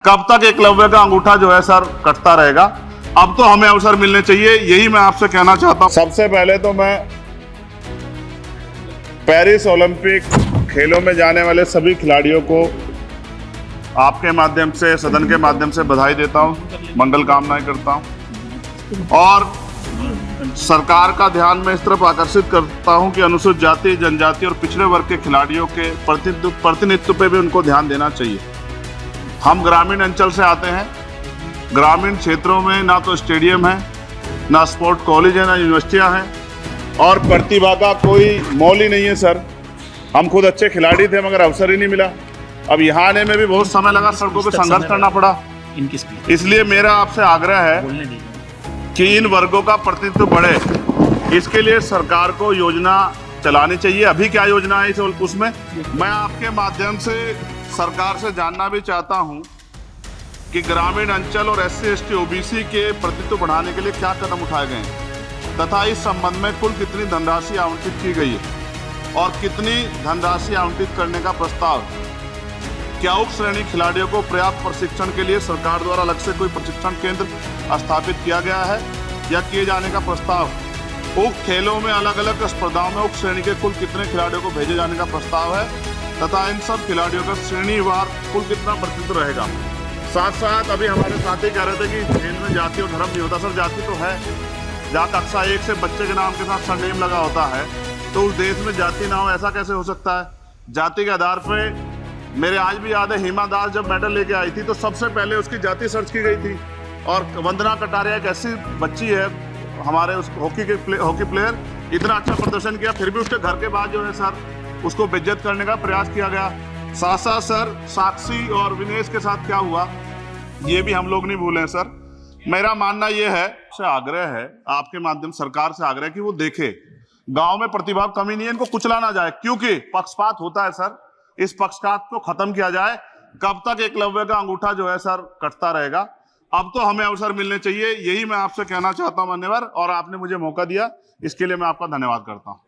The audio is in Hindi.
कब तक एकलव्य का अंगूठा जो है सर कटता रहेगा। अब तो हमें अवसर मिलने चाहिए, यही मैं आपसे कहना चाहता हूं। सबसे पहले तो मैं पेरिस ओलंपिक खेलों में जाने वाले सभी खिलाड़ियों को आपके माध्यम से, सदन के माध्यम से बधाई देता हूं, मंगल कामनाएं करता हूं और सरकार का ध्यान में इस तरफ आकर्षित करता हूं कि अनुसूचित जाति, जनजाति और पिछड़े वर्ग के खिलाड़ियों के प्रतिनिधित्व पे भी उनको ध्यान देना चाहिए। हम ग्रामीण अंचल से आते हैं। ग्रामीण क्षेत्रों में ना तो स्टेडियम है, ना स्पोर्ट कॉलेज है, ना यूनिवर्सिटियां हैं और प्रतिभा का कोई मोल ही नहीं है सर। हम खुद अच्छे खिलाड़ी थे मगर अवसर ही नहीं मिला। अब यहाँ आने में भी बहुत समय लगा, सड़कों पे संघर्ष करना पड़ा। इसलिए मेरा आपसे आग्रह है कि इन वर्गों का प्रतिनिधित्व बढ़े। इसके लिए सरकार को योजना चलानी चाहिए। अभी क्या योजना है उसमें मैं आपके माध्यम से सरकार से जानना भी चाहता हूं कि ग्रामीण अंचल और SC ST OBC के प्रतिनिधित्व बढ़ाने के लिए क्या कदम उठाए गए हैं तथा इस संबंध में कुल कितनी धनराशि आवंटित की गई है और कितनी धनराशि आवंटित करने का प्रस्ताव। क्या उक्त श्रेणी खिलाड़ियों को पर्याप्त प्रशिक्षण के लिए सरकार द्वारा अलग से कोई प्रशिक्षण केंद्र स्थापित किया गया है या किए जाने का प्रस्ताव। उक्त खेलों में अलग अलग स्पर्धाओं में उक्त श्रेणी के कुल कितने खिलाड़ियों को भेजे जाने का प्रस्ताव है तथा इन सब खिलाड़ियों का श्रेणीवार कुल कितना प्रतिनिधित्व रहेगा। साथ साथ अभी हमारे साथी कह रहे थे कि खेल में जाति और धर्म नहीं होता। सर जाति तो है, जहाँ कक्षा 1 से बच्चे के नाम के साथ सरनेम लगा होता है तो उस देश में जाति ना हो, ऐसा कैसे हो सकता है। जाति के आधार पर मेरे आज भी याद है हिमा दास जब मेडल लेके आई थी तो सबसे पहले उसकी जाति सर्च की गई थी और वंदना कटारिया एक ऐसी बच्ची है हमारे उस हॉकी प्लेयर, इतना अच्छा प्रदर्शन किया फिर भी उसके घर के बाद जो है सर उसको बेइज्जत करने का प्रयास किया गया। साथ साथ सर साक्षी और विनेश के साथ क्या हुआ ये भी हम लोग नहीं भूले सर। मेरा मानना ये है, आग्रह है आपके माध्यम सरकार से आग्रह कि वो देखे गांव में प्रतिभा कमी नहीं है, इनको कुचला ना जाए क्योंकि पक्षपात होता है सर। इस पक्षपात को खत्म किया जाए। कब तक एकलव्य का अंगूठा जो है सर कटता रहेगा। अब तो हमें अवसर मिलने चाहिए, यही मैं आपसे कहना चाहता हूं मान्यवर, और आपने मुझे मौका दिया इसके लिए मैं आपका धन्यवाद करता हूं।